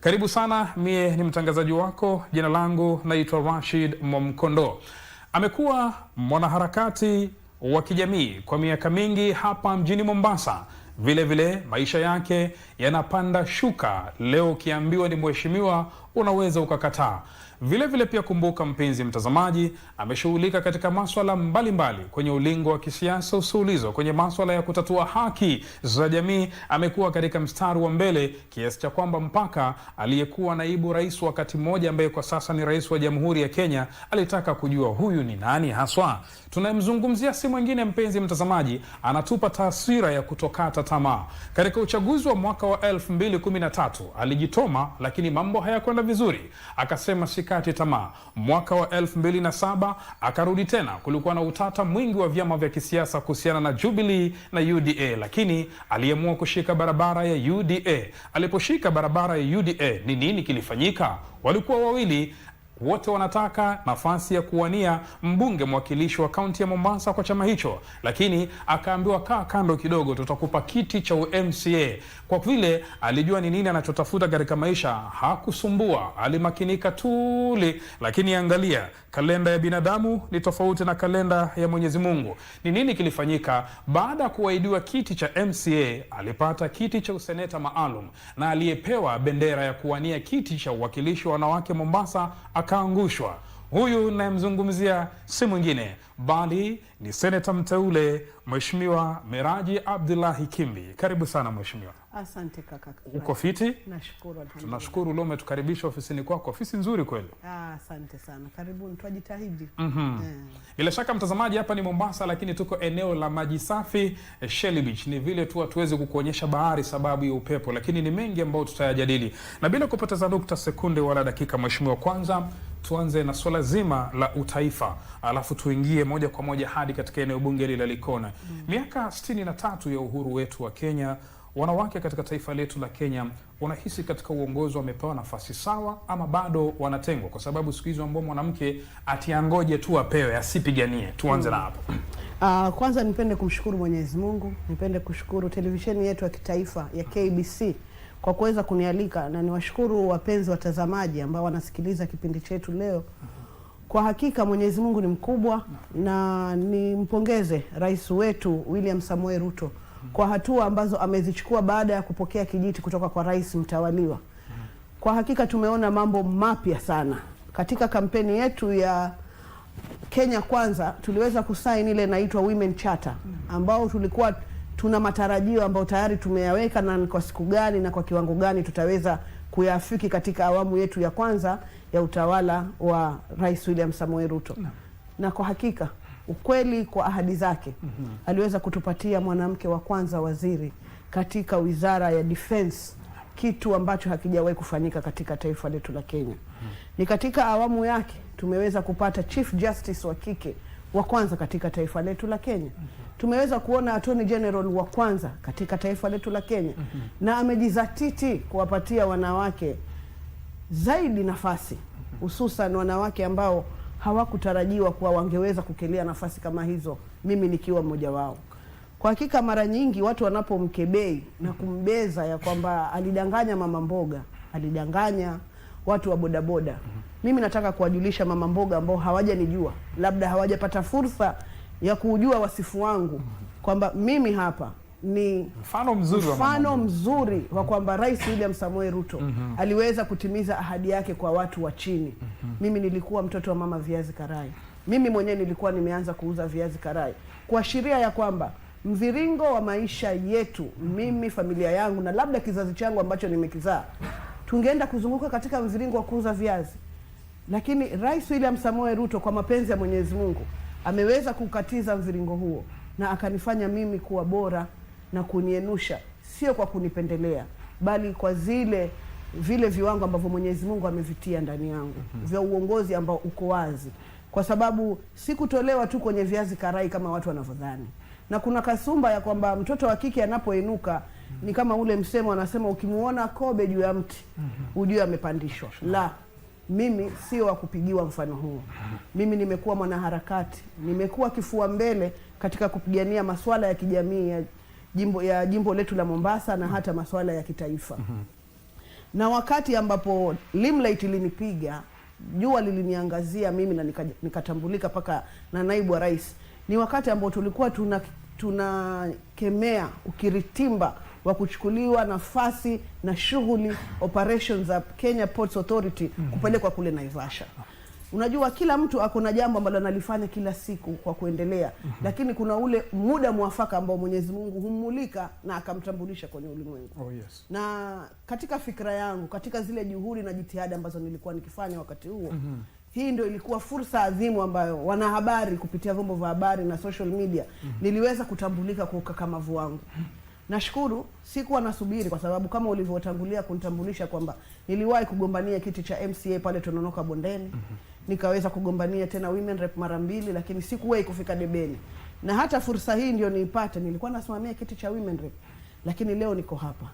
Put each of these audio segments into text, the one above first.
Karibu sana, mie ni mtangazaji wako, jina langu naitwa Rashid Mwamkondo. Amekuwa mwanaharakati wa kijamii kwa miaka mingi hapa mjini Mombasa. Vile vile maisha yake yanapanda shuka. Leo ukiambiwa ni mheshimiwa unaweza ukakataa. Vile vile pia kumbuka, mpenzi mtazamaji, ameshughulika katika masuala mbalimbali kwenye ulingo wa kisiasa usuulizo, kwenye masuala ya kutatua haki za jamii. Amekuwa katika mstari wa mbele kiasi cha kwamba mpaka aliyekuwa naibu rais wakati mmoja, ambaye kwa sasa ni rais wa Jamhuri ya Kenya, alitaka kujua huyu ni nani haswa. Tunayemzungumzia si mwingine, mpenzi mtazamaji, anatupa taswira ya kutokata tamaa. Katika uchaguzi wa mwaka wa 2013 alijitoma, lakini mambo hayakwenda vizuri, akasema sikati tamaa. Mwaka wa 2007 akarudi tena. Kulikuwa na utata mwingi wa vyama vya kisiasa kuhusiana na Jubilee na UDA, lakini aliamua kushika barabara ya UDA. Aliposhika barabara ya UDA, ni nini kilifanyika? Walikuwa wawili, wote wanataka nafasi ya kuwania mbunge mwakilishi wa kaunti ya Mombasa kwa chama hicho, lakini akaambiwa kaa kando kidogo, tutakupa kiti cha MCA. Kwa vile alijua ni nini anachotafuta katika maisha, hakusumbua, alimakinika tuli. Lakini angalia, kalenda ya binadamu ni tofauti na kalenda ya Mwenyezi Mungu. Ni nini kilifanyika? Baada ya kuahidiwa kiti cha MCA, alipata kiti cha useneta maalum, na aliyepewa bendera ya kuwania kiti cha uwakilishi wa wanawake Mombasa akaangushwa. Huyu nayemzungumzia si mwingine bali ni seneta mteule Mheshimiwa Miraji Abdullahi Kimbi. Karibu sana mheshimiwa. Asante kaka. Uko fiti? Nashukuru. Tunashukuru leo umetukaribisha ofisini kwako. Ofisi nzuri kweli. Asante sana. Karibuni, twajitahidi. Bila shaka mtazamaji, hapa ni Mombasa, lakini tuko eneo la maji safi, Shelly Beach. Ni vile tu hatuwezi kukuonyesha bahari sababu ya upepo, lakini ni mengi ambayo tutayajadili. Na bila kupoteza nukta sekunde wala dakika, mheshimiwa, kwanza tuanze na swala zima la utaifa, alafu tuingie moja kwa moja hadi katika eneo bunge la Likoni. Miaka 63 ya uhuru wetu wa Kenya, wanawake katika taifa letu la Kenya, unahisi katika uongozi wamepewa nafasi sawa ama bado wanatengwa? Kwa sababu siku hizo ambao mwanamke atiangoje tu apewe, asipiganie. Tuanze na hapo. Kwanza nipende kumshukuru Mwenyezi Mungu, nipende kushukuru televisheni yetu ya kitaifa ya KBC kwa kuweza kunialika, na niwashukuru wapenzi watazamaji ambao wanasikiliza kipindi chetu leo. Kwa hakika Mwenyezi Mungu ni mkubwa, na nimpongeze rais wetu William Samoei Ruto kwa hatua ambazo amezichukua baada ya kupokea kijiti kutoka kwa rais mtawaliwa. Kwa hakika tumeona mambo mapya sana. Katika kampeni yetu ya Kenya Kwanza tuliweza kusaini ile inaitwa Women Charter, ambao tulikuwa tuna matarajio ambao tayari tumeyaweka, na kwa siku gani na kwa kiwango gani tutaweza kuyafiki katika awamu yetu ya kwanza ya utawala wa Rais William Samoei Ruto. Na kwa hakika ukweli, kwa ahadi zake, aliweza kutupatia mwanamke wa kwanza waziri katika wizara ya defense, kitu ambacho hakijawahi kufanyika katika taifa letu la Kenya. Ni katika awamu yake tumeweza kupata Chief Justice wa kike wa kwanza katika taifa letu la Kenya. Tumeweza kuona Attorney General wa kwanza katika taifa letu la Kenya. Na amejizatiti kuwapatia wanawake zaidi nafasi, hususan wanawake ambao hawakutarajiwa kuwa wangeweza kukelea nafasi kama hizo, mimi nikiwa mmoja wao. Kwa hakika mara nyingi watu wanapomkebei na kumbeza ya kwamba alidanganya mama mboga, alidanganya watu wa bodaboda, mimi nataka kuwajulisha mama mboga ambao hawajanijua, labda hawajapata fursa ya kujua wasifu wangu, kwamba mimi hapa ni mfano mzuri wa kwamba Rais William Samoei Ruto aliweza kutimiza ahadi yake kwa watu wa chini. Mimi nilikuwa mtoto wa mama viazi karai. Mimi mwenyewe nilikuwa nimeanza kuuza viazi karai, kuashiria ya kwamba mviringo wa maisha yetu, mimi, familia yangu na labda kizazi changu ambacho nimekizaa, tungeenda kuzunguka katika mviringo wa kuuza viazi. Lakini Rais William Samoei Ruto kwa mapenzi ya Mwenyezi Mungu ameweza kukatiza mviringo huo, na akanifanya mimi kuwa bora na kunienusha, sio kwa kunipendelea, bali kwa vile viwango ambavyo Mwenyezi Mungu amevitia ndani yangu, vya uongozi ambao uko wazi. Kwa sababu sikutolewa tu kwenye viazi karai kama watu wanavyodhani. Na kuna kasumba ya kwamba mtoto wa kike anapoinuka ni kama ule msemo anasema, ukimuona kobe juu ya mti ujue amepandishwa. La, mimi sio wa kupigiwa mfano huo. Mimi nimekuwa mwanaharakati, nimekuwa kifua mbele katika kupigania masuala ya kijamii ya jimbo letu la Mombasa, na hata masuala ya kitaifa. na wakati ambapo limelight ilinipiga, jua liliniangazia mimi na nikatambulika paka na naibu wa rais, ni wakati ambao tulikuwa tunakemea ukiritimba wa kuchukuliwa nafasi na shughuli operations za Kenya Ports Authority kupelekwa kule Naivasha. Unajua kila mtu akona jambo ambalo analifanya kila siku kwa kuendelea, lakini kuna ule muda mwafaka ambao Mwenyezi Mungu hummulika na akamtambulisha kwenye ulimwengu. Oh, yes. Na katika fikra yangu, katika zile juhudi na jitihada ambazo nilikuwa nikifanya wakati huo, hii ndio ilikuwa fursa adhimu ambayo wanahabari kupitia vyombo vya habari na social media niliweza kutambulika kwa ukakamavu wangu. Nashukuru sikuwa nasubiri, kwa sababu kama ulivyotangulia kunitambulisha kwamba niliwahi kugombania kiti cha MCA pale Tononoka Bondeni, nikaweza kugombania tena women rep mara 2, lakini sikuwahi kufika debeni. Na hata fursa hii ndio niipate, nilikuwa nasimamia kiti cha women rep, lakini leo niko hapa.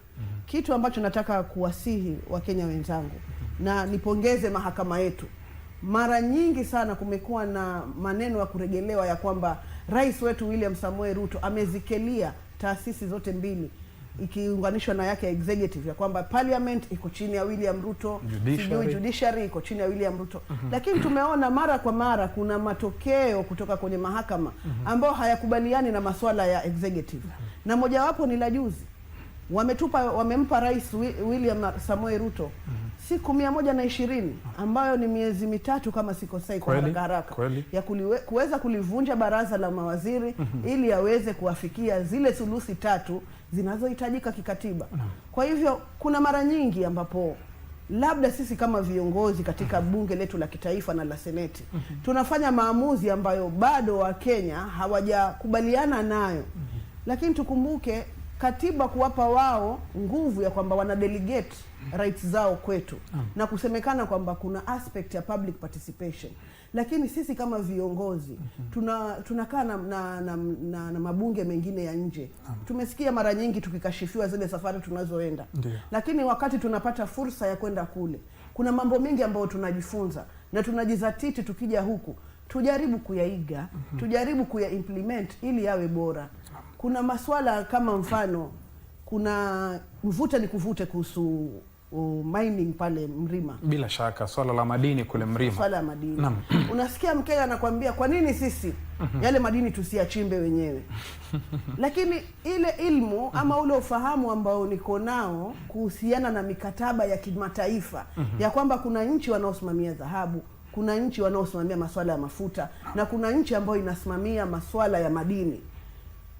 Kitu ambacho nataka kuwasihi Wakenya wenzangu, na nipongeze mahakama yetu. Mara nyingi sana kumekuwa na maneno ya kuregelewa ya kwamba rais wetu William Samoei Ruto amezikelia taasisi zote mbili ikiunganishwa na yake executive, ya kwamba parliament iko chini ya William Ruto, judiciary iko chini ya William Ruto. Lakini tumeona mara kwa mara kuna matokeo kutoka kwenye mahakama ambao hayakubaliani na masuala ya executive. Na mojawapo ni la juzi, wamempa rais William Samoei Ruto siku 120 ambayo ni miezi mitatu kama sikosei kwa haraka ya kuweza kulivunja baraza la mawaziri ili aweze kuafikia zile sulusi 3 zinazohitajika kikatiba. Kwa hivyo kuna mara nyingi ambapo labda sisi kama viongozi katika bunge letu la kitaifa na la seneti tunafanya maamuzi ambayo bado Wakenya hawajakubaliana nayo, lakini tukumbuke katiba kuwapa wao nguvu ya kwamba wana delegate rights zao kwetu, na kusemekana kwamba kuna aspect ya public participation. Lakini sisi kama viongozi tunakaa na mabunge mengine ya nje. Tumesikia mara nyingi tukikashifiwa zile safari tunazoenda. Lakini wakati tunapata fursa ya kwenda kule, kuna mambo mengi ambayo tunajifunza na tunajizatiti tukija huku tujaribu kuyaiga, tujaribu kuyaimplement ili yawe bora. Kuna maswala kama mfano, kuna mvuta ni kuvute kuhusu mining pale Mrima. Bila shaka swala la madini kule Mrima. Swala la madini. Unasikia Mkenya anakuambia kwa nini sisi yale madini tusiachimbe wenyewe? Lakini ile ilmu ama ule ufahamu ambao niko nao kuhusiana na mikataba ya kimataifa ya kwamba kuna nchi wanaosimamia dhahabu, kuna nchi wanaosimamia masuala ya mafuta, na kuna nchi ambayo inasimamia masuala ya madini,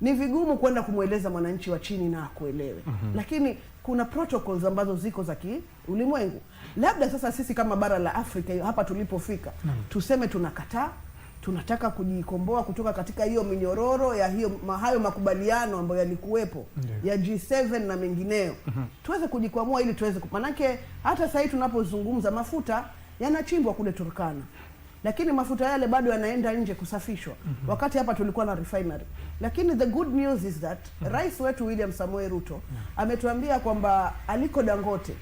ni vigumu kwenda kumweleza mwananchi wa chini na akuelewe. Lakini kuna protocols ambazo ziko za ulimwengu. Labda sasa sisi kama bara la Afrika hapa tulipofika, tuseme tunakataa, tunataka kujikomboa kutoka katika hiyo minyororo ya hayo makubaliano ambayo yalikuwepo ya G7 na mengineo. Tuweze kujikwamua ili tuweze, manake hata sasa tunapozungumza mafuta yanachimbwa kule Turkana, lakini mafuta yale bado yanaenda nje kusafishwa. Wakati hapa tulikuwa na refinery. Lakini the good news is that rais wetu William Samoei Ruto ametuambia kwamba Aliko Dangote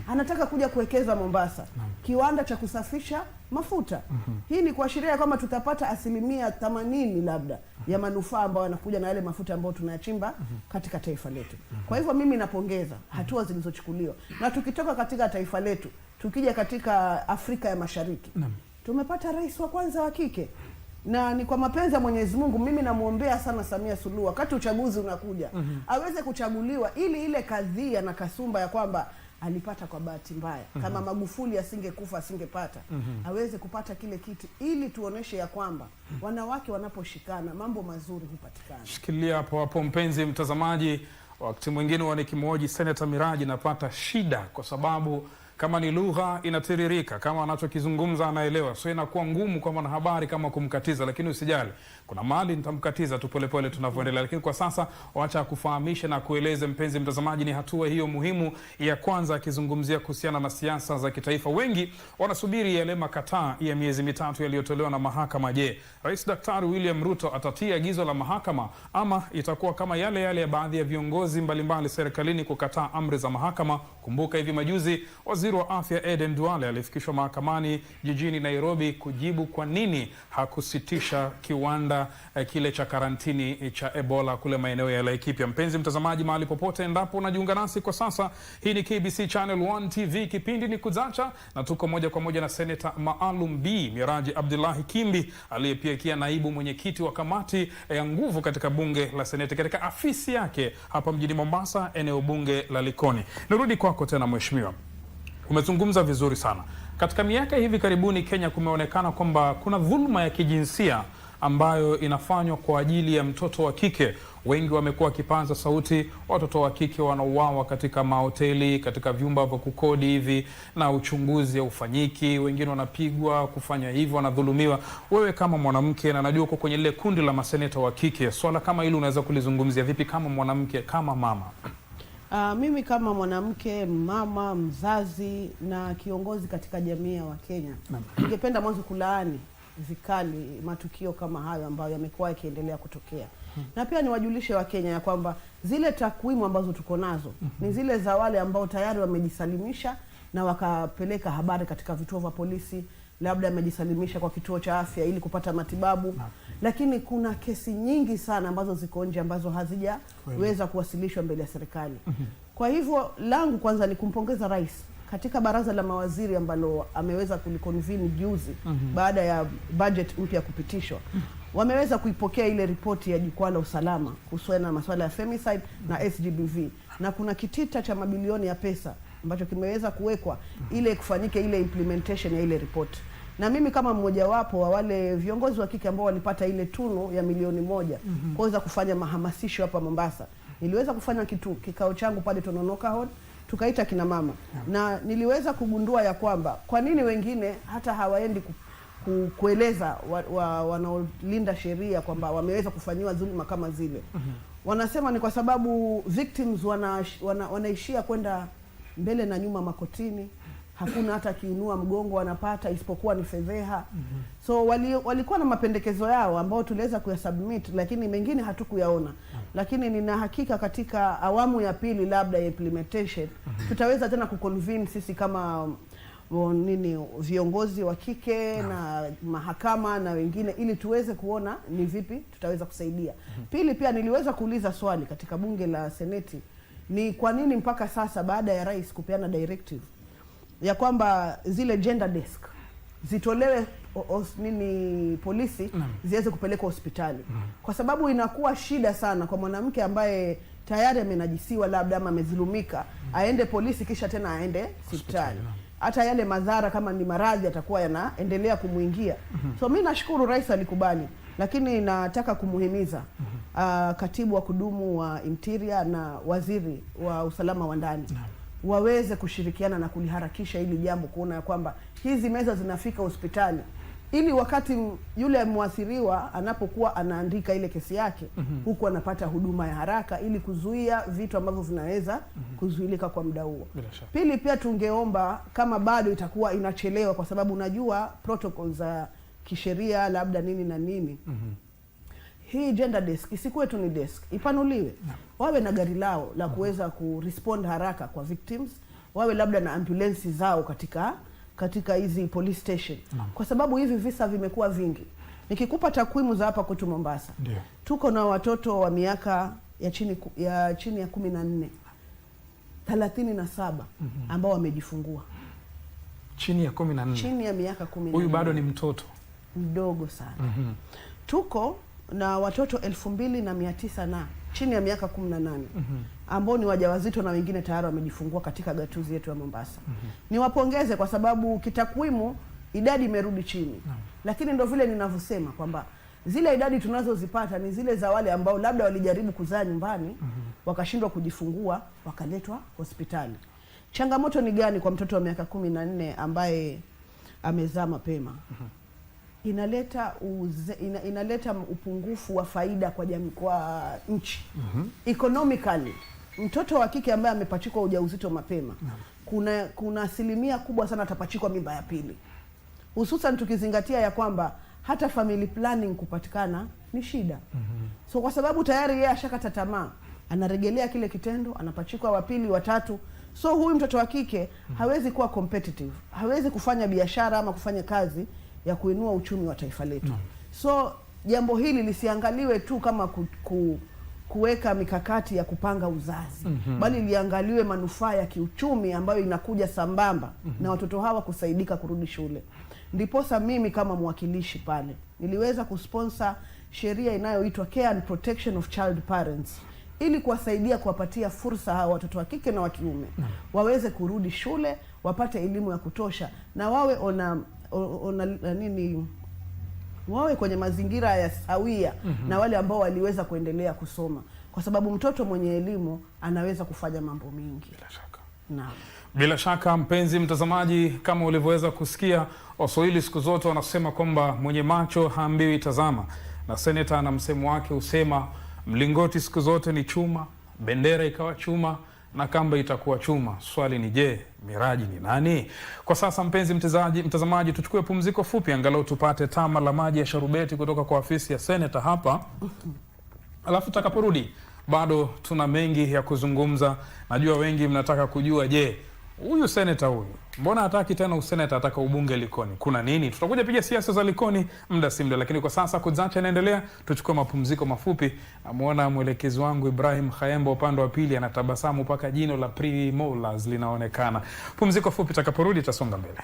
anataka kuja kuwekeza Mombasa, kiwanda cha kusafisha mafuta. Hii ni kuashiria kwamba tutapata 80% labda ya manufaa ambayo yanakuja na yale mafuta ambayo tunayachimba katika taifa letu. Kwa hivyo mimi napongeza hatua zilizochukuliwa. Na tukitoka katika taifa letu, tukija katika Afrika ya Mashariki, tumepata rais wa kwanza wa kike. Na ni kwa mapenzi ya Mwenyezi Mungu, mimi namuombea sana Samia Suluhu wakati uchaguzi unakuja aweze kuchaguliwa, ili ile kadhia na kasumba ya kwamba alipata kwa bahati mbaya, kama Magufuli asingekufa asingepata, aweze kupata kile kiti, ili tuoneshe ya kwamba wanawake wanaposhikana mambo mazuri hupatikana. Shikilia hapo hapo mpenzi mtazamaji. Wakati mwingine wanikimhoji Senator Miraji napata shida, kwa sababu kama ni lugha inatiririka, kama anachokizungumza anaelewa, so inakuwa ngumu kwa mwanahabari kama kumkatiza. Lakini usijali, kuna mahali nitamkatiza tu polepole tunavyoendelea. Lakini kwa sasa wacha kufahamisha na kueleze mpenzi mtazamaji, ni hatua hiyo muhimu ya kwanza akizungumzia kuhusiana na siasa za kitaifa. Wengi wanasubiri yale makataa ya miezi mitatu yaliyotolewa na mahakama. Je, Rais Daktari William Ruto atatia agizo la mahakama, ama itakuwa kama yale ya baadhi ya viongozi mbalimbali serikalini kukataa amri za mahakama? Kumbuka hivi majuzi waziri Waziri wa Afya Aden Duale alifikishwa mahakamani jijini Nairobi kujibu kwa nini hakusitisha kiwanda kile cha karantini cha Ebola kule maeneo ya Laikipia. Mpenzi mtazamaji, mahali popote endapo unajiunga nasi kwa sasa, hii ni KBC Channel 1 TV, kipindi ni Kuzacha, na tuko moja kwa moja na Seneta Maalum B Miraji Abdullahi Kimbi, aliyepiakia naibu mwenyekiti wa kamati ya nguvu katika bunge la Seneti katika afisi yake hapa mjini Mombasa, eneo bunge la Likoni. Nirudi kwako tena mheshimiwa. Umezungumza vizuri sana. Katika miaka hivi karibuni Kenya kumeonekana kwamba kuna dhuluma ya kijinsia ambayo inafanywa kwa ajili ya mtoto wa kike. Wengi wamekuwa wakipaza sauti, watoto wa kike wanauawa katika mahoteli, katika vyumba vya kukodi hivi, na uchunguzi haufanyiki. Wengine wanapigwa, kufanya hivyo, wanadhulumiwa. Wewe kama mwanamke, na najua uko kwenye ile kundi la maseneta wa kike, swala kama hili unaweza kulizungumzia vipi kama mwanamke, kama mama? Mimi kama mwanamke, mama, mzazi na kiongozi katika jamii ya Wakenya, ningependa mwanzo kulaani vikali matukio kama hayo ambayo yamekuwa yakiendelea kutokea. Na pia niwajulishe Wakenya ya kwamba zile takwimu ambazo tuko nazo ni zile za wale ambao tayari wamejisalimisha na wakapeleka habari katika vituo vya polisi, labda amejisalimisha kwa kituo cha afya ili kupata matibabu. Lakini kuna kesi nyingi sana ambazo ziko nje ambazo hazijaweza kuwasilishwa mbele ya serikali. Kwa hivyo langu kwanza ni kumpongeza rais katika baraza la mawaziri ambalo ameweza kuliconvene juzi baada ya budget mpya kupitishwa. Wameweza kuipokea ile ripoti ya jukwaa la usalama kuhusiana na masuala ya femicide na SGBV, na kuna kitita cha mabilioni ya pesa ambacho kimeweza kuwekwa ile kufanyike ile implementation ya ile report. Na mimi kama mmoja wapo wa wale viongozi wa kike ambao walipata ile tunu ya milioni 1 kuweza kufanya mahamasisho hapa Mombasa, niliweza kufanya kikao changu pale Tononoka Hall, tukaita kina mama. Na niliweza kugundua ya kwamba kwa nini wengine hata hawaendi kueleza wanaolinda sheria kwamba wameweza kufanyiwa dhuluma kama zile. Wanasema ni kwa sababu victims wanaishia kwenda mbele na nyuma makotini, hakuna hata kiinua mgongo wanapata isipokuwa ni fedheha. So walikuwa na mapendekezo yao ambao tuliweza kuyasubmit, lakini mengine hatukuyaona. Lakini nina hakika katika awamu ya pili labda ya implementation tutaweza tena kuconvene sisi kama viongozi wa kike na mahakama na wengine, ili tuweze kuona ni vipi tutaweza kusaidia. Pili, pia niliweza kuuliza swali katika bunge la Seneti, ni kwa nini mpaka sasa baada ya rais kupeana directive ya kwamba zile gender desk zitolewe polisi ziweze kupelekwa hospitali. Kwa sababu inakuwa shida sana kwa mwanamke ambaye tayari amenajisiwa labda ama amezulumika aende polisi kisha tena aende hospitali. Hata yale madhara kama ni maradhi atakuwa yanaendelea kumuingia. So mimi nashukuru rais alikubali, lakini nataka kumuhimiza katibu wa kudumu wa Interior na waziri wa usalama wa ndani waweze kushirikiana na kuliharakisha hili jambo, kuona ya kwamba hizi meza zinafika hospitali, ili wakati yule mwathiriwa anapokuwa anaandika ile kesi yake huku anapata huduma ya haraka, ili kuzuia vitu ambavyo vinaweza kuzuilika kwa muda huo. Pili, pia tungeomba kama bado itakuwa inachelewa, kwa sababu unajua protocol za kisheria labda nini na nini, hii gender desk isikuwe tu ni desk, ipanuliwe. Wawe na gari lao la kuweza kurespond haraka kwa victims, wawe labda na ambulance zao katika hizi police station. Kwa sababu hivi visa vimekuwa vingi. Nikikupa takwimu za hapa kwetu Mombasa, tuko na watoto wa miaka ya chini ya 14 37 ambao wamejifungua. Chini ya 14? Chini ya miaka 14. Huyu bado ni mtoto mdogo sana. Tuko na watoto 2900 na chini ya miaka 18 ambao ni wajawazito na wengine tayari wamejifungua katika gatuzi yetu ya Mombasa. Niwapongeze kwa sababu kitakwimu idadi imerudi chini. Lakini ndio vile ninavyosema kwamba zile idadi tunazozipata ni zile za wale ambao labda walijaribu kuzaa nyumbani wakashindwa kujifungua wakaletwa hospitali. Changamoto ni gani kwa mtoto wa miaka 14 ambaye amezaa mapema? Inaleta upungufu wa faida kwa jamii, kwa nchi. Economically, mtoto wa kike ambaye amepachikwa ujauzito mapema, kuna asilimia kubwa sana atapachikwa mimba ya pili. Hususan tukizingatia ya kwamba hata family planning kupatikana ni shida. So kwa sababu tayari yeye ashakata tamaa, anarejelea kile kitendo, anapachikwa wa pili, wa tatu. So huyu mtoto wa kike hawezi kuwa competitive, hawezi kufanya biashara ama kufanya kazi ya kuinua uchumi wa taifa letu. So jambo hili lisiangaliwe tu kama kuweka mikakati ya kupanga uzazi, bali liangaliwe manufaa ya kiuchumi ambayo inakuja sambamba na watoto hawa kusaidika kurudi shule. Ndiposa mimi kama mwakilishi pale niliweza kusponsor sheria inayoitwa Care and Protection of Child Parents, ili kuwasaidia kuwapatia fursa hawa watoto wa kike na wa kiume waweze kurudi shule, wapate elimu ya kutosha, na wawe wawe kwenye mazingira ya sawia na wale ambao waliweza kuendelea kusoma, kwa sababu mtoto mwenye elimu anaweza kufanya mambo mengi. Bila shaka. Naam. Bila shaka, mpenzi mtazamaji, kama ulivyoweza kusikia, Waswahili siku zote wanasema kwamba mwenye macho haambiwi tazama, na seneta na msemo wake usema mlingoti siku zote ni chuma, bendera ikawa chuma na kamba itakuwa chuma. Swali ni je, miraji ni nani? Kwa sasa mpenzi mtazamaji, tuchukue pumziko fupi angalau tupate tama la maji ya sharubeti kutoka kwa afisi ya seneta hapa. Alafu tutakaporudi bado tuna mengi ya kuzungumza. Najua wengi mnataka kujua, je, huyu seneta huyu mbona hataki tena useneta, ataka ubunge Likoni? Kuna nini? Tutakuja piga siasa za Likoni muda si muda, lakini kwa sasa Kuzacha inaendelea. Tuchukue mapumziko mafupi. Namuona mwelekezi wangu Ibrahim Khayemba upande wa pili anatabasamu mpaka jino la premolars linaonekana. Pumziko fupi, takaporudi tasonga mbele.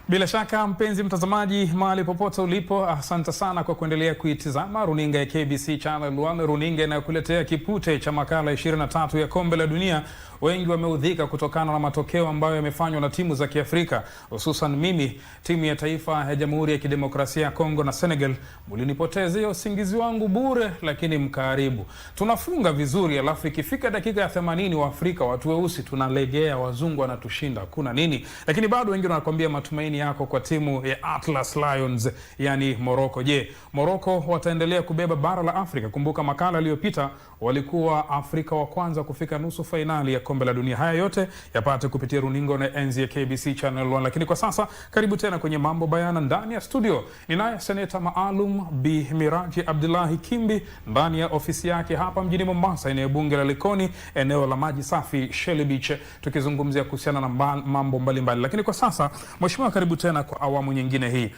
Bila shaka mpenzi mtazamaji, mahali popote ulipo, asante sana kwa kuendelea kuitizama runinga ya KBC Channel 1, runinga inayokuletea kipute cha makala 23 ya kombe la dunia. Wengi wameudhika kutokana na matokeo ambayo yamefanywa na timu za Kiafrika, hususan mimi, timu ya taifa ya Jamhuri ya Kidemokrasia ya Kongo na Senegal. Mlinipotezea usingizi wangu bure, lakini mkaribu. Tunafunga vizuri, alafu ikifika dakika ya 80 wa Afrika watu weusi tunalegea, wazungu wanatushinda. Kuna nini? Lakini bado wengine wanakuambia matumaini yako kwa timu ya Atlas Lions, yani Morocco. Je, Morocco wataendelea kubeba bara la Afrika? Kumbuka makala iliyopita walikuwa Afrika wa kwanza kufika nusu fainali ya kombe la dunia. Haya yote yapate kupitia runinga na enzi ya KBC Channel 1. Lakini kwa sasa karibu tena kwenye mambo bayana. Ndani ya studio ninaye seneta maalum Bi Miraji Abdullahi Kimbi ndani ya ofisi yake hapa mjini Mombasa, eneo bunge la Likoni, eneo la maji safi Shelly Beach, tukizungumzia kuhusiana na mambo mbalimbali. Lakini kwa sasa mheshimiwa, karibu tena kwa awamu nyingine hii.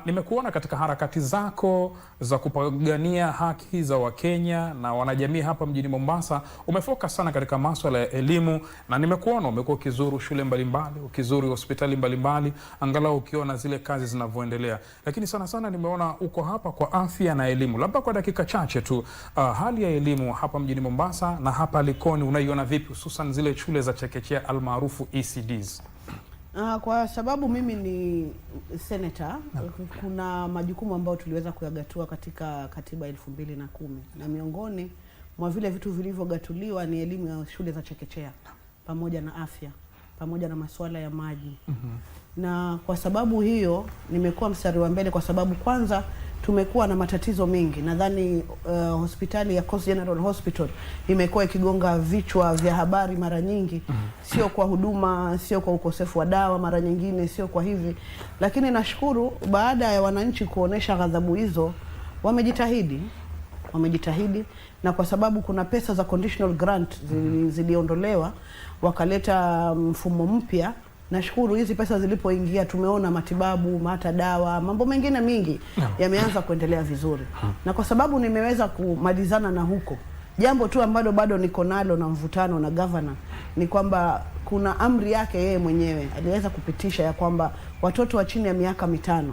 Nimekuona katika harakati zako za kupigania haki za Wakenya na wanajamii hapa mjini Mombasa. Umefocus sana katika masuala ya elimu, na nimekuona umekuwa ukizuru shule mbalimbali, ukizuru hospitali mbalimbali, angalau ukiona zile kazi zinavyoendelea. Lakini sana sana nimeona uko hapa kwa afya na elimu. Labda kwa dakika chache tu, hali ya elimu hapa mjini Mombasa na hapa Likoni unaiona vipi, hususan zile shule za chekechea almaarufu ECDs? Kwa sababu mimi ni senator, kuna majukumu ambayo tuliweza kuyagatua katika katiba 2010, na miongoni mwa vile vitu vilivyogatuliwa ni elimu ya shule za chekechea pamoja na afya pamoja na masuala ya maji. Na kwa sababu hiyo nimekuwa mstari wa mbele, kwa sababu kwanza tumekuwa na matatizo mengi. Nadhani hospitali ya Coast General Hospital imekuwa ikigonga vichwa vya habari mara nyingi, sio kwa huduma, sio kwa ukosefu wa dawa, mara nyingine sio kwa hivi. Lakini nashukuru baada ya wananchi kuonesha ghadhabu hizo, wamejitahidi, na kwa sababu kuna pesa za conditional grant ziliondolewa, wakaleta mfumo mpya. Nashukuru hizi pesa zilipoingia tumeona matibabu, hata dawa, mambo mengine mingi yameanza kuendelea vizuri. Na kwa sababu nimeweza kumalizana na huko, jambo tu ambalo bado niko nalo na mvutano na governor ni kwamba kuna amri yake yeye mwenyewe aliweza kupitisha ya kwamba watoto wa chini ya miaka 5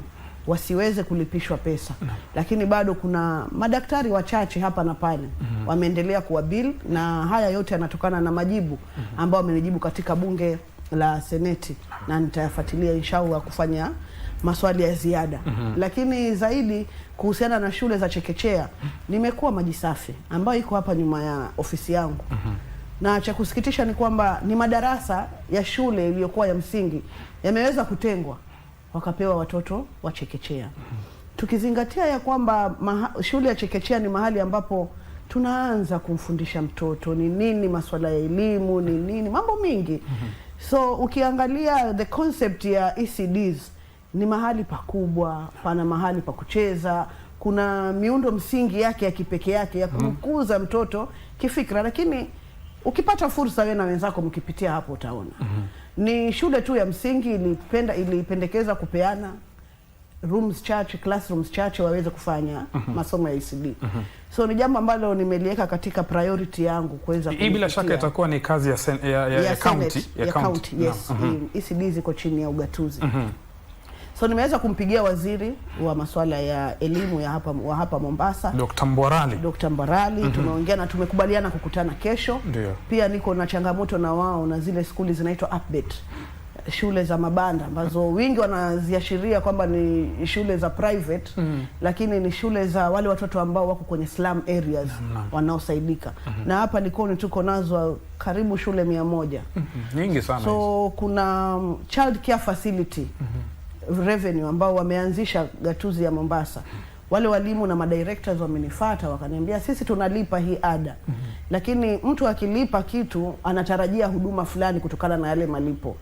wasiweze kulipishwa pesa. Lakini bado kuna madaktari wachache hapa na pale wameendelea kuwa bill, na haya yote yanatokana na majibu ambao wamenijibu katika bunge la seneti, na nitayafuatilia inshallah kufanya maswali ya ziada. Lakini zaidi kuhusiana na shule za chekechea, nimekuwa maji safi ambayo iko hapa nyuma ya ofisi yangu. Na cha kusikitisha ni kwamba ni madarasa ya shule iliyokuwa ya msingi yameweza kutengwa, wakapewa watoto wa chekechea. Tukizingatia ya kwamba shule ya chekechea ni mahali ambapo tunaanza kumfundisha mtoto ni nini masuala ya elimu, ni nini mambo mingi. So ukiangalia the concept ya ECDs, ni mahali pakubwa, pana mahali pa kucheza, kuna miundo msingi yake ya kipekee yake ya kumkuza mtoto kifikra. Lakini ukipata fursa wewe na wenzako mkipitia hapo utaona. Ni shule tu ya msingi ilipendekeza kupeana rooms chache, classrooms chache waweze kufanya masomo ya ECD. So ni jambo ambalo nimeliweka katika priority yangu kuweza. Hii bila shaka itakuwa ni kazi ya county. Yes. ECD ziko chini ya ugatuzi. So nimeweza kumpigia waziri wa masuala ya elimu wa hapa Mombasa, Dr. Mborali. Tumeongea na tumekubaliana kukutana kesho. Ndiyo. Pia niko na changamoto na wao na zile skuli zinaitwa update, shule za mabanda ambazo wingi wanaziashiria kwamba ni shule za private, lakini ni shule za wale watoto ambao wako kwenye slum areas wanaosaidika. Na hapa Likoni tuko nazo karibu shule 100. Nyingi sana. So kuna child care facility revenue ambao wameanzisha gatuzi ya Mombasa. Wale walimu na madirectors wamenifuata wakaniambia sisi tunalipa hii ada. Lakini mtu akilipa kitu anatarajia huduma fulani kutokana na yale malipo.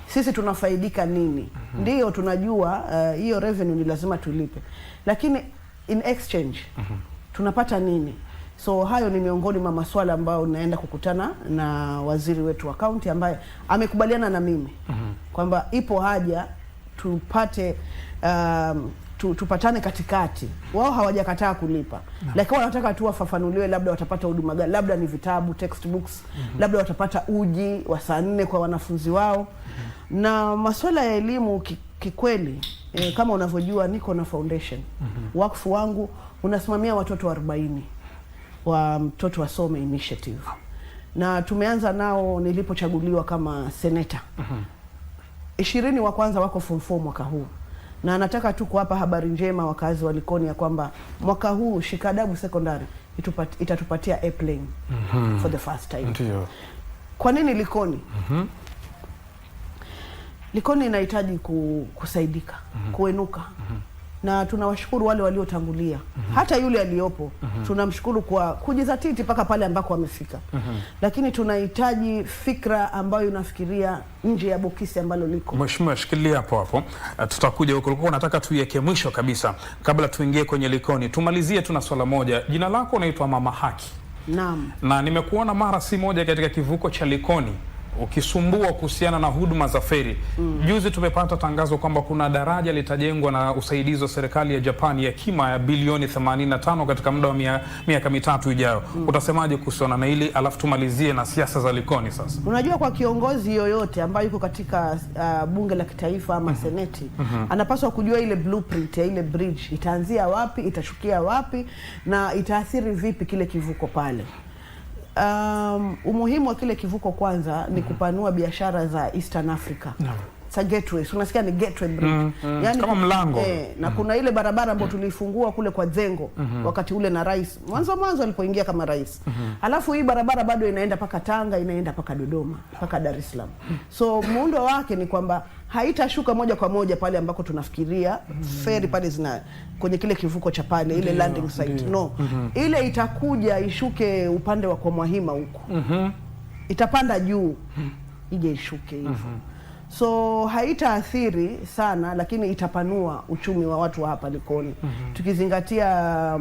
Sisi tunafaidika nini? Ndiyo tunajua hiyo revenue ni lazima tulipe. Lakini in exchange tunapata nini? So hayo ni miongoni mwa masuala ambayo naenda kukutana na waziri wetu wa county ambaye amekubaliana na mimi kwamba ipo haja tupate tupatane katikati. Wao hawajakataa kulipa, lakini wanataka tu wafafanuliwe labda watapata huduma gani, labda ni vitabu, textbooks, labda watapata uji wa saa 4 kwa wanafunzi wao. Na masuala ya elimu kikweli, kama unavyojua niko na foundation. Wakfu wangu unasimamia watoto 40 wa mtoto wasome initiative. Na tumeanza nao nilipochaguliwa kama senator. 20 wa kwanza wako form 4 mwaka huu. Na nataka tu kuwapa habari njema wakazi wa Likoni ya kwamba mwaka huu Shikadabu Secondary itatupatia airplane for the first time. Ndiyo. Kwa nini Likoni? Likoni inahitaji kusaidika, kuenuka. Na tunawashukuru wale waliotangulia. Hata yule aliyopo tunamshukuru kwa kujizatiti mpaka pale ambako wamefika. Lakini tunahitaji fikra ambayo inafikiria nje ya bokisi ambalo liko. Mheshimiwa, shikilia hapo. Tutakuja huko. Ulikuwa unataka tuiweke mwisho kabisa kabla tuingie kwenye Likoni. Tumalizie tuna swala moja. Jina lako unaitwa Mama Haki. Naam. Na nimekuona mara si moja katika kivuko cha Likoni ukisumbua kuhusiana na huduma za feri. Juzi tumepata tangazo kwamba kuna daraja litajengwa na usaidizi wa serikali ya Japan ya kima ya bilioni 85 katika muda wa miaka 3 ijayo. Utasemaje kuhusiana na hili, alafu tumalizie na siasa za Likoni sasa? Unajua, kwa kiongozi yoyote ambaye yuko katika bunge la kitaifa ama seneti, anapaswa kujua ile blueprint ya ile bridge itaanzia wapi, itashukia wapi na itaathiri vipi kile kivuko pale. Umuhimu wa kile kivuko kwanza ni kupanua biashara za Eastern Africa. Sa gateway, unasikia ni gateway bridge. Yani kama mlango. Na kuna ile barabara ambayo tulifungua kule kwa Zengo wakati ule na rais. Mwanzo alipoingia kama rais. Alafu hii barabara bado inaenda paka Tanga, inaenda paka Dodoma, paka Dar es Salaam. So muundo wake ni kwamba haitashuka moja kwa moja pale ambako tunafikiria feri pale zina kwenye kile kivuko cha pale ile landing site. No. Ile itakuja ishuke upande wa kwa Mwahima huko. Itapanda juu ije ishuke hivyo. So haitaathiri sana, lakini itapanua uchumi wa watu wa hapa Likoni. Tukizingatia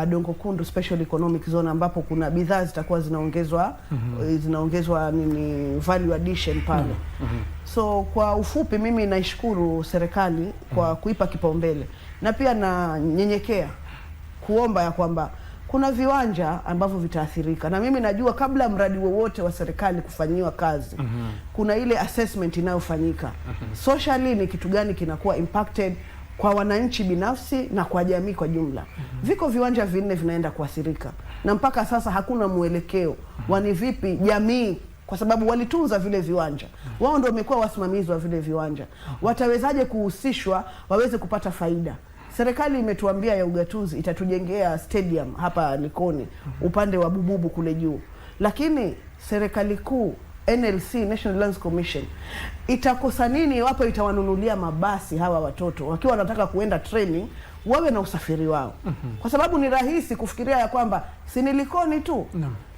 Dongo Kundu Special Economic Zone ambapo kuna bidhaa zitakuwa zinaongezwa nini value addition pale. So kwa ufupi mimi naishukuru serikali kwa kuipa kipaumbele, na pia na nyenyekea kuomba ya kwamba kuna viwanja ambavyo vitaathirika, na mimi najua kabla mradi wowote wa serikali kufanyiwa kazi kuna ile assessment inayofanyika. Socially ni kitu gani kinakuwa impacted kwa wananchi binafsi na kwa jamii kwa jumla. Viko viwanja 4 vinaenda kuathirika, na mpaka sasa hakuna mwelekeo wani vipi jamii, kwa sababu walitunza vile viwanja, wao ndio wamekuwa wasimamizi wa vile viwanja, watawezaje kuhusishwa waweze kupata faida. Serikali imetuambia ya ugatuzi itatujengea stadium hapa Likoni upande wa Bububu kule juu, lakini serikali kuu NLC, National Lands Commission, itakosa nini iwapo itawanunulia mabasi hawa watoto wakiwa wanataka kuenda training wawe na usafiri wao? Kwa sababu ni rahisi kufikiria ya kwamba si ni Likoni tu.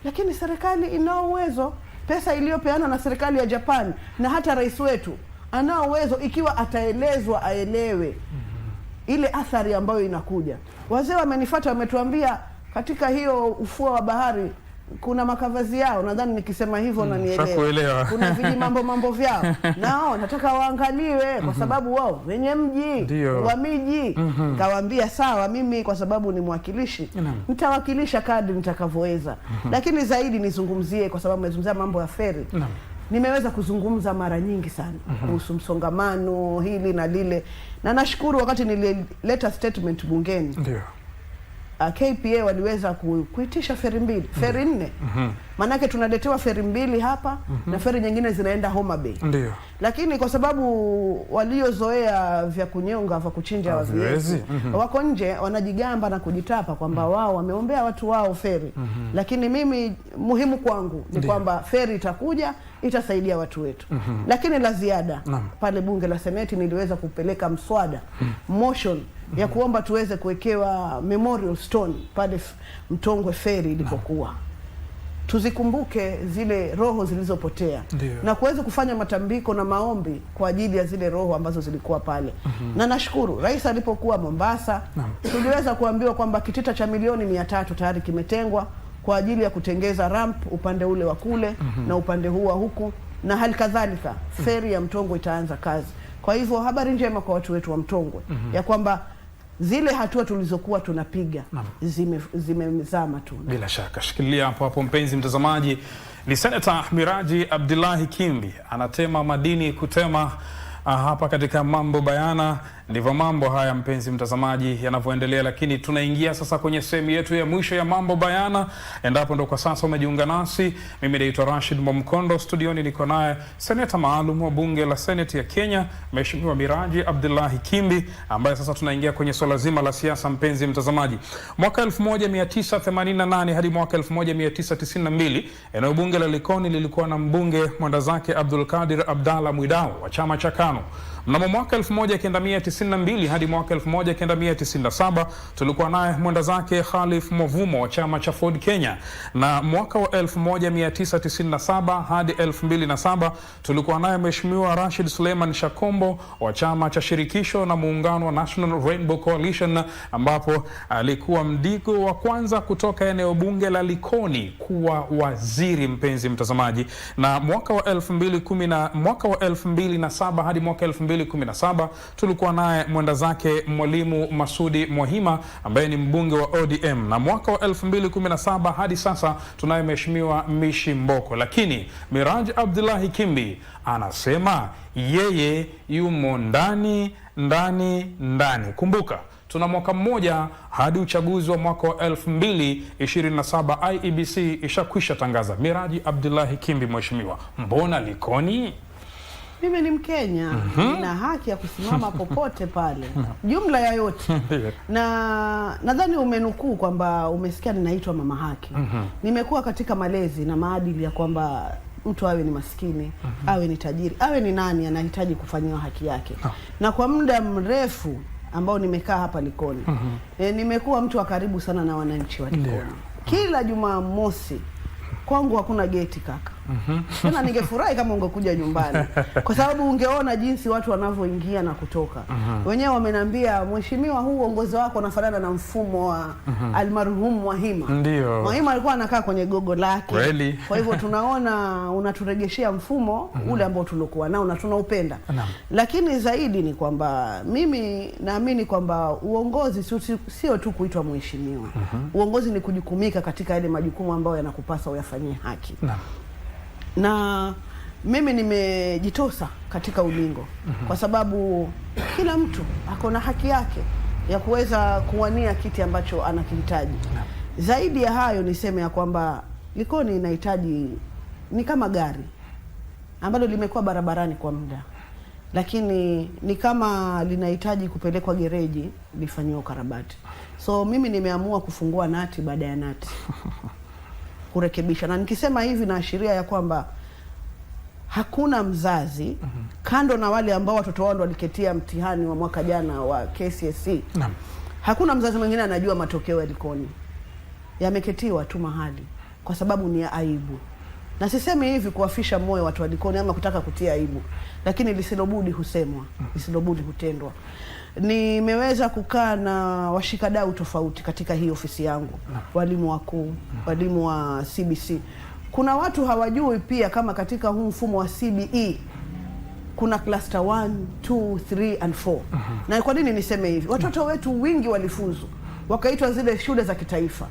Lakini serikali ina uwezo, pesa iliyopeana na serikali ya Japan, na hata rais wetu ana uwezo ikiwa ataelezwa aelewe ile athari ambayo inakuja. Wazee wamenifuata wametuambia katika hiyo ufuo wa bahari kuna makavazi yao, nadhani nikisema hivyo unanielewa. Kuna viji mambo vyao nao nataka waangaliwe kwa sababu wao wenye mji wa miji. Kawaambia sawa, mimi kwa sababu ni mwakilishi nitawakilisha kadri nitakavyoweza. Lakini zaidi nizungumzie, kwa sababu nimezungumzia mambo ya feri, nimeweza kuzungumza mara nyingi sana kuhusu msongamano hili na lile, na nashukuru wakati nilileta statement bungeni KPA waliweza kuitisha feri 2, feri 4. Manake tunaletewa feri 2 hapa na feri nyingine zinaenda Homa Bay. Lakini kwa sababu waliozoea vya kunyonga vya kuchinja waviezi wako nje wanajigamba na kujitapa kwamba wao wameombea watu wao feri. Lakini mimi muhimu kwangu ni kwamba feri itakuja, itasaidia watu wetu. Lakini la ziada pale bunge la Seneti niliweza kupeleka mswada motion ya kuomba tuweze kuwekewa memorial stone pale Mtongwe feri ilipokuwa. Tuzikumbuke zile roho zilizopotea na kuweza kufanya matambiko na maombi kwa ajili ya zile roho ambazo zilikuwa pale. Na nashukuru Rais alipokuwa Mombasa tuliweza kuambiwa kwamba kitita cha milioni 300 tayari kimetengwa kwa ajili ya kutengeza ramp upande ule wa kule na upande huu wa huku, na hali kadhalika feri ya Mtongwe itaanza kazi. Kwa hivyo habari njema kwa watu wetu wa Mtongwe ya kwamba zile hatua tulizokuwa tunapiga zimezaa matunda. Bila shaka. Shikilia hapo mpenzi mtazamaji. Ni Senator Miraji Abdullahi Kimbi anatema madini kutema hapa katika Mambo Bayana. Ndivyo mambo haya mpenzi mtazamaji yanavyoendelea, lakini tunaingia sasa kwenye sehemu yetu ya mwisho ya Mambo Bayana. Endapo ndo kwa sasa umejiunga nasi, mimi naitwa Rashid Mwamkondo. Studioni niko naye seneta maalum wa bunge la Senate ya Kenya, Mheshimiwa Miraji Abdullahi Kimbi, ambaye sasa tunaingia kwenye swala zima la siasa mpenzi mtazamaji. Mwaka 1988 hadi mwaka 1992 eneo bunge la Likoni lilikuwa na mbunge mwenda zake Abdul Kadir Abdalla Mwidau wa chama cha KANU. Mnamo mwaka 1992 hadi mwaka 1997 tulikuwa naye mwenda zake Khalif Movumo wa chama cha Ford Kenya, na mwaka wa 1997 hadi 2007 tulikuwa naye Mheshimiwa Rashid Suleiman Shakombo wa chama cha Shirikisho na Muungano wa National Rainbow Coalition, ambapo alikuwa mdigo wa kwanza kutoka eneo bunge la Likoni kuwa waziri mpenzi mtazamaji. Na mwaka wa 2007 hadi mwaka 2017 tulikuwa naye mwenda zake Mwalimu Masudi Mwahima ambaye ni mbunge wa ODM, na mwaka wa 2017 hadi sasa tunaye Mheshimiwa Mishi Mboko. Lakini Miraji Abdullahi Kimbi anasema yeye yumo ndani. Kumbuka tuna mwaka mmoja hadi uchaguzi wa mwaka wa 2027. IEBC ishakwisha tangaza. Miraji Abdullahi Kimbi, mheshimiwa, mbona Likoni? Mimi ni Mkenya, nina haki ya kusimama popote pale, jumla ya yote. Na nadhani umenukuu kwamba umesikia ninaitwa mama haki. Nimekuwa katika malezi na maadili ya kwamba mtu awe ni maskini, awe ni tajiri, awe ni nani, anahitaji kufanyiwa haki yake. Na kwa muda mrefu ambao nimekaa hapa Likoni, nimekuwa mtu wa karibu sana na wananchi wa Likoni. Kila Jumamosi kwangu hakuna geti kaka. Tena ningefurahi kama ungekuja nyumbani kwa sababu ungeona jinsi watu wanavyoingia na kutoka. Wenyewe wamenambia, mheshimiwa, huu uongozi wako unafanana na mfumo wa almarhum Mwahima. Mwahima alikuwa anakaa kwenye gogo lake. Kwa hivyo tunaona unaturegeshea mfumo ule ambao tulikuwa nao na tunaupenda. Lakini zaidi ni kwamba mimi naamini kwamba uongozi sio tu kuitwa mheshimiwa. Uongozi ni kujukumika katika yale majukumu ambayo yanakupasa uyafanyie haki. Na mimi nimejitosa katika ulingo kwa sababu kila mtu ako na haki yake ya kuweza kuwania kiti ambacho anakihitaji. Zaidi ya hayo niseme ya kwamba Likoni inahitaji, ni kama gari ambalo limekuwa barabarani kwa muda, lakini ni kama linahitaji kupelekwa gereji lifanywe ukarabati. So mimi nimeamua kufungua nati baada ya nati kurekebisha. Na nikisema hivi naashiria ya kwamba hakuna mzazi kando na wale ambao watoto wao waliketia mtihani wa mwaka jana wa KCSE. Hakuna mzazi mwingine anajua matokeo ya Likoni. Yameketiwa tu mahali kwa sababu ni ya aibu. Na sisemi hivi kuwafisha moyo watu wa Likoni ama kutaka kutia aibu. lakini lisilobudi husemwa, lisilobudi hutendwa. Nimeweza kukaa na washikadau tofauti katika hii ofisi yangu, walimu wakuu, walimu wa CBC. Kuna watu hawajui pia kama katika huu mfumo wa CBE kuna cluster 1, 2, 3 and 4. Na kwa nini niseme hivi? Watoto wetu wingi walifuzu wakaitwa zile shule za kitaifa,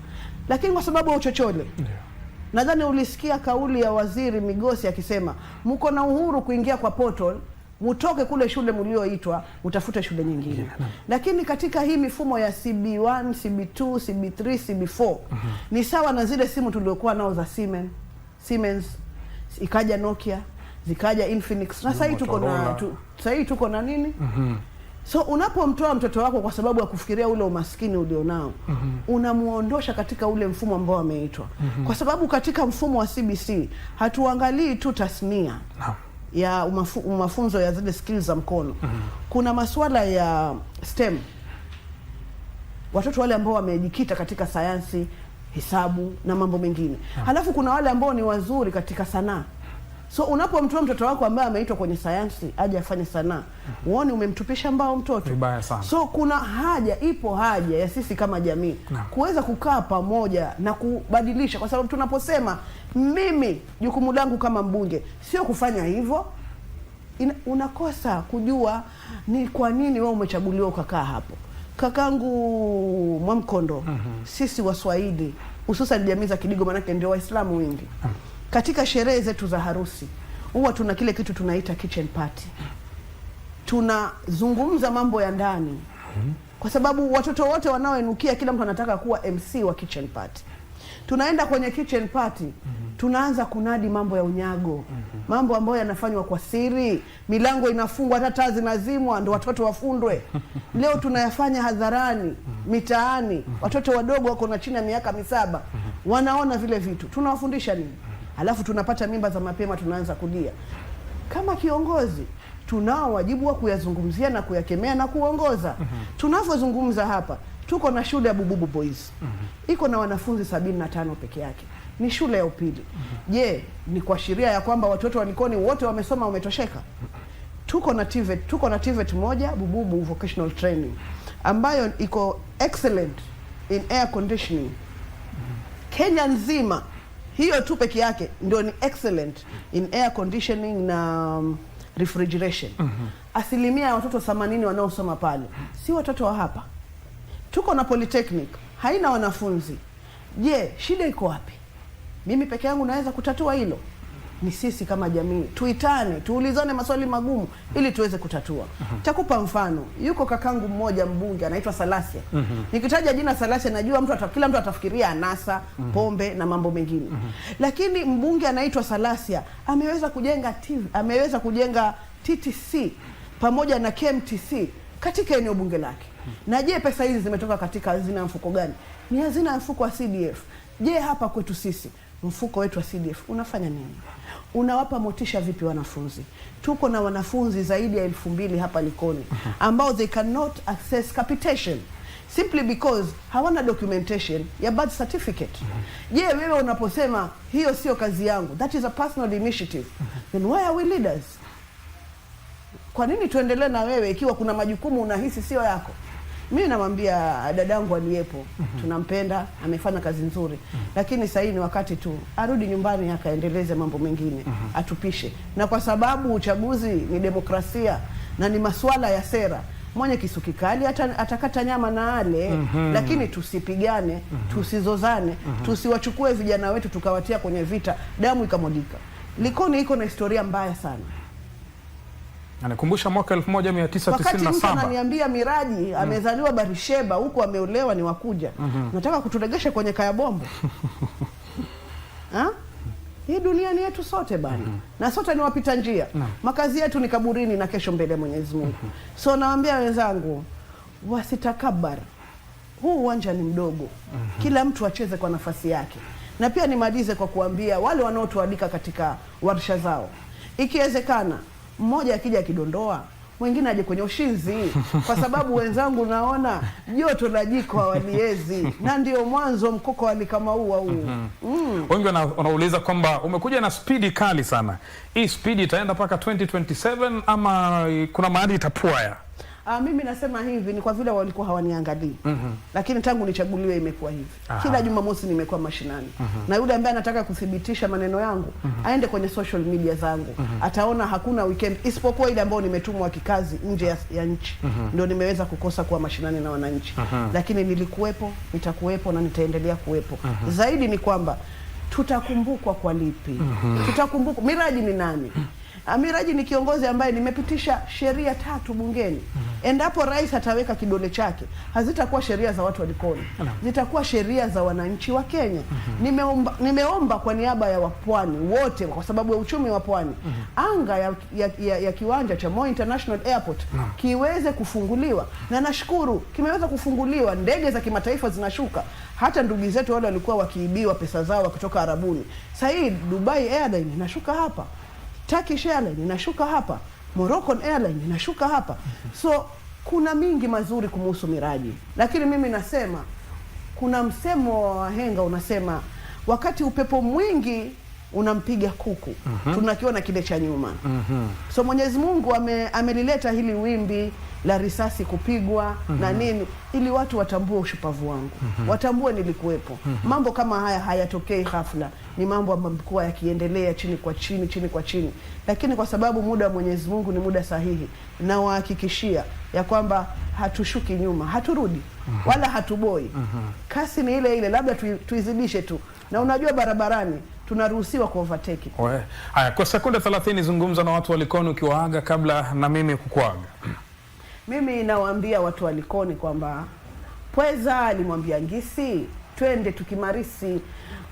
lakini kwa sababu ya uchochole. Nadhani ulisikia kauli ya Waziri Migosi akisema mko na uhuru kuingia kwa portal, mutoke kule shule mlioitwa, utafute shule nyingine. Lakini katika hii mifumo ya CB1, CB2, CB3, CB4 ni sawa na zile simu tuliokuwa nao za Siemens, ikaja Nokia, zikaja Infinix, na sasa tuko na nini? So unapomtoa mtoto wako kwa sababu ya kufikiria ule umaskini ulionao, unamuondosha katika ule mfumo ambao ameitwa. Kwa sababu katika mfumo wa CBC hatuangalii tu tasnia ya mafunzo ya zile skills za mkono. Kuna masuala ya STEM, watoto wale ambao wamejikita katika sayansi, hesabu na mambo mengine. Halafu kuna wale ambao ni wazuri katika sanaa. So unapomtoa mtoto wako ambaye ameitwa kwenye sayansi aje afanye sanaa, uone umemtupisha mbao mtoto. Vibaya sana. So ipo haja ya sisi kama jamii kuweza kukaa pamoja na kubadilisha, kwa sababu tunaposema mimi jukumu langu kama mbunge sio kufanya hivyo, unakosa kujua ni kwa nini wewe umechaguliwa ukakaa hapo. Kakangu Mwamkondo, sisi Waswahili hususan jamii za Kidigo, manake ndio Waislamu wengi, katika sherehe zetu za harusi huwa tuna kile kitu tunaita kitchen party. Tunazungumza mambo ya ndani, kwa sababu watoto wote wanaoenukia, kila mtu anataka kuwa MC wa kitchen party. Tunaenda kwenye kitchen party, tunaanza kunadi mambo ya unyago, mambo ambayo yanafanywa kwa siri, milango inafungwa, hata taa zinazimwa ndio watoto wafundwe. Leo tunayafanya hadharani, mitaani, watoto wadogo wako na chini ya miaka 7 wanaona vile vitu. Tunawafundisha nini? Alafu tunapata mimba za mapema, tunaanza kulia. Kama kiongozi tunao wajibu wa kuyazungumzia na kuyakemea na kuongoza. Tunavyozungumza hapa, tuko na shule ya Bububu Boys. Iko na wanafunzi 75 peke yake. Ni shule ya upili. Je, ni kuashiria ya kwamba watoto wa Likoni wote wamesoma umetosheka? Tuko na TVET moja, Bububu Vocational Training, ambayo iko excellent in air conditioning. Kenya nzima hiyo tu peke yake ndio ni excellent in air conditioning na refrigeration. Asilimia ya watoto 80 wanaosoma pale si watoto wa hapa. Tuko na Polytechnic, haina wanafunzi. Je, shida iko wapi? Mimi peke yangu naweza kutatua hilo? Ni sisi kama jamii tuitane, tuulizane maswali magumu ili tuweze kutatua. Takupa mfano, yuko kakangu mmoja mbunge anaitwa Salasia. Nikitaja jina Salasia najua kila mtu atafikiria anasa, pombe na mambo mengine. Lakini mbunge anaitwa Salasia ameweza kujenga TTC pamoja na KMTC katika eneo bunge lake. Na je, pesa hizi zimetoka katika hazina ya mfuko gani? Ni hazina ya mfuko wa CDF. Je, hapa kwetu sisi mfuko wetu wa CDF unafanya nini? Unawapa motisha vipi wanafunzi? Tuko na wanafunzi zaidi ya 2000 hapa Likoni ambao they cannot access capitation simply because hawana documentation ya birth certificate. Je, wewe unaposema hiyo sio kazi yangu, that is a personal initiative, then why are we leaders? Kwa nini tuendelee na wewe ikiwa kuna majukumu unahisi sio yako? Mimi namwambia dadangu aliyepo, tunampenda, amefanya kazi nzuri, lakini sasa ni wakati tu arudi nyumbani akaendeleze mambo mengine, atupishe. Na kwa sababu uchaguzi ni demokrasia na ni masuala ya sera, mwenye kisu kikali atakata nyama na ale, lakini tusipigane, tusizozane, tusiwachukue vijana wetu tukawatia kwenye vita, damu ikamwagika. Likoni iko na historia mbaya sana. Anakumbusha mwaka 1997. Wakati mtu ananiambia Miraji amezaliwa Barisheba, huko ameolewa ni wakuja. Nataka kuturegesha kwenye kaya bombo. Hii dunia ni yetu sote bana. Na sote ni wapita njia. Makazi yetu ni kaburini na kesho mbele ya Mwenyezi Mungu. So nawaambia wenzangu, wasitakabar. Huu uwanja ni mdogo. Kila mtu acheze kwa nafasi yake. Na pia nimalize kwa kuambia wale wanaotualika katika warsha zao, ikiwezekana mmoja akija kidondoa, mwingine aje kwenye ushinzi, kwa sababu wenzangu naona joto la jiko hawaliezi, na ndio mwanzo mkoko kama huu. Wengi wanauliza kwamba umekuja na spidi kali sana. Hii spidi itaenda mpaka 2027 ama kuna mahali itapua? Mimi nasema hivi ni kwa vile walikuwa hawaniangalii. Lakini tangu nichaguliwe imekuwa hivi. Kila Jumamosi nimekuwa mashinani. Na yule ambaye anataka kuthibitisha maneno yangu, aende kwenye social media zangu. Ataona hakuna weekend isipokuwa ile ambayo nimetumwa kikazi nje ya nchi. Ndio nimeweza kukosa kuwa mashinani na wananchi. Lakini nilikuwepo, nitakuwepo na nitaendelea kuwepo. Zaidi ni kwamba tutakumbukwa kwa lipi? Tutakumbukwa. Miraji ni nani? Miraji ni kiongozi ambaye nimepitisha sheria 3 bungeni. Endapo rais ataweka kidole chake, hazitakuwa sheria za watu wa Likoni, zitakuwa sheria za wananchi wa Kenya. Nimeomba kwa niaba ya wapwani wote, kwa sababu ya uchumi wa pwani, anga ya kiwanja cha Moi International Airport kiweze kufunguliwa, na nashukuru kimeweza kufunguliwa. Ndege za kimataifa zinashuka. Hata ndugu zetu wale walikuwa wakiibiwa pesa zao kutoka Arabuni, sasa hii Dubai Airline inashuka hapa, Turkish Airline inashuka hapa, Moroccan Airline inashuka hapa. So kuna mingi mazuri kumuhusu Miraji, lakini mimi nasema kuna msemo wa wahenga unasema wakati upepo mwingi unampiga kuku, tunakiona kile cha nyuma. So Mwenyezi Mungu amelileta hili wimbi la risasi kupigwa na nini, ili watu watambue ushupavu wangu, watambue nilikuwepo. Mambo kama haya hayatokei ghafla, ni mambo ambayo yakiendelea chini kwa chini, lakini kwa sababu muda wa Mwenyezi Mungu ni muda sahihi, na wahakikishia ya kwamba hatushuki nyuma, haturudi wala hatuboi. Kasi ni ile ile, labda tuizidishe tu, na unajua barabarani tunaruhusiwa ku overtake. Haya, kwa sekunde 30 zungumza na watu wa Likoni ukiwaaga kabla na mimi kukuaga. Mimi nawaambia watu wa Likoni kwamba pweza alimwambia ngisi, twende tukimarisi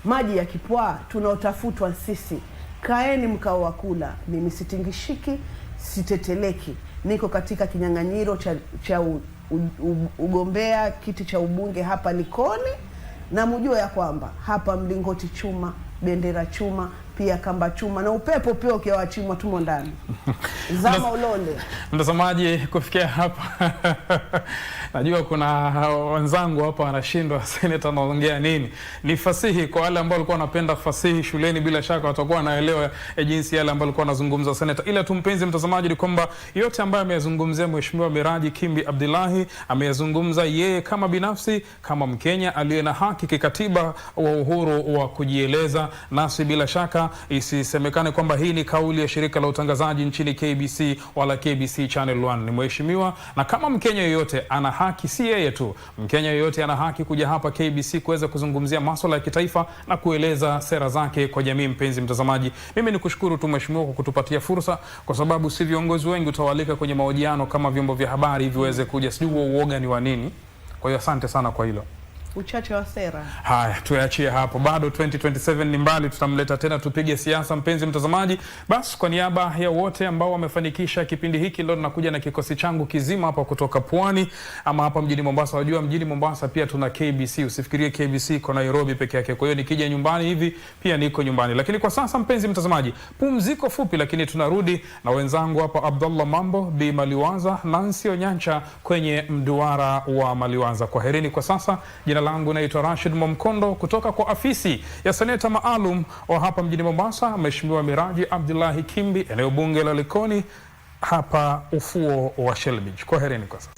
maji ya kipwa tunaotafutwa sisi. Kaeni mkao wa kula, mimi sitingishiki, siteteleki. Niko katika kinyang'anyiro cha ugombea kiti cha ubunge hapa Likoni, na mjue ya kwamba hapa mlingoti chuma, bendera chuma, pia kamba chuma, na upepo pia ukiwa chuma tumo ndani. Zama ulole. Mtazamaji, kufikia hapa najua kuna wenzangu hapa wanashindwa seneta anaongea nini. Ni fasihi kwa wale ambao walikuwa wanapenda fasihi shuleni, bila shaka watakuwa wanaelewa jinsi yale ambao walikuwa wanazungumza seneta. Ila tu mpenzi mtazamaji, ni kwamba yote ambayo ameyazungumzia Mheshimiwa Miraji Kimbi Abdullahi ameyazungumza yeye kama binafsi, kama Mkenya aliye na haki kikatiba wa uhuru wa kujieleza. Nasi bila shaka isisemekane kwamba hii ni kauli ya shirika la utangazaji nchini KBC wala KBC Channel 1. Ni mheshimiwa, na kama Mkenya yoyote ana haki, si yeye tu, Mkenya yoyote ana haki kuja hapa KBC kuweza kuzungumzia masuala ya kitaifa na kueleza sera zake kwa jamii. Mpenzi mtazamaji, mimi nikushukuru tu mheshimiwa kwa kutupatia fursa, kwa sababu si viongozi wengi utawalika kwenye mahojiano kama vyombo vya habari hivi waweze kuja, sijui uoga ni wa nini. Kwa hiyo asante sana kwa hilo. Uchache wa sera. Haya, tuachie hapo. Bado 2027 ni mbali, tutamleta tena tupige siasa mpenzi mtazamaji. Basi kwa niaba ya wote ambao wamefanikisha kipindi hiki, leo nakuja na kikosi changu kizima hapa kutoka Pwani ama hapa mjini Mombasa. Wajua mjini Mombasa pia tuna KBC, usifikirie KBC kwa Nairobi peke yake. Kwa hiyo nikija nyumbani hivi pia niko nyumbani. Lakini kwa sasa mpenzi mtazamaji, pumziko fupi, lakini tunarudi na wenzangu hapa, Abdullah Mambo, Bi Maliwaza, Nancy Onyancha kwenye mduara wa Maliwaza. Kwaherini kwa sasa. Jina langu naitwa Rashid Mwamkondo kutoka kwa afisi ya seneta maalum wa hapa mjini Mombasa, Mheshimiwa Miraji Abdullahi Kimbi, eneo bunge la Likoni hapa ufuo wa Shell Beach. Kwaherini kwa sasa.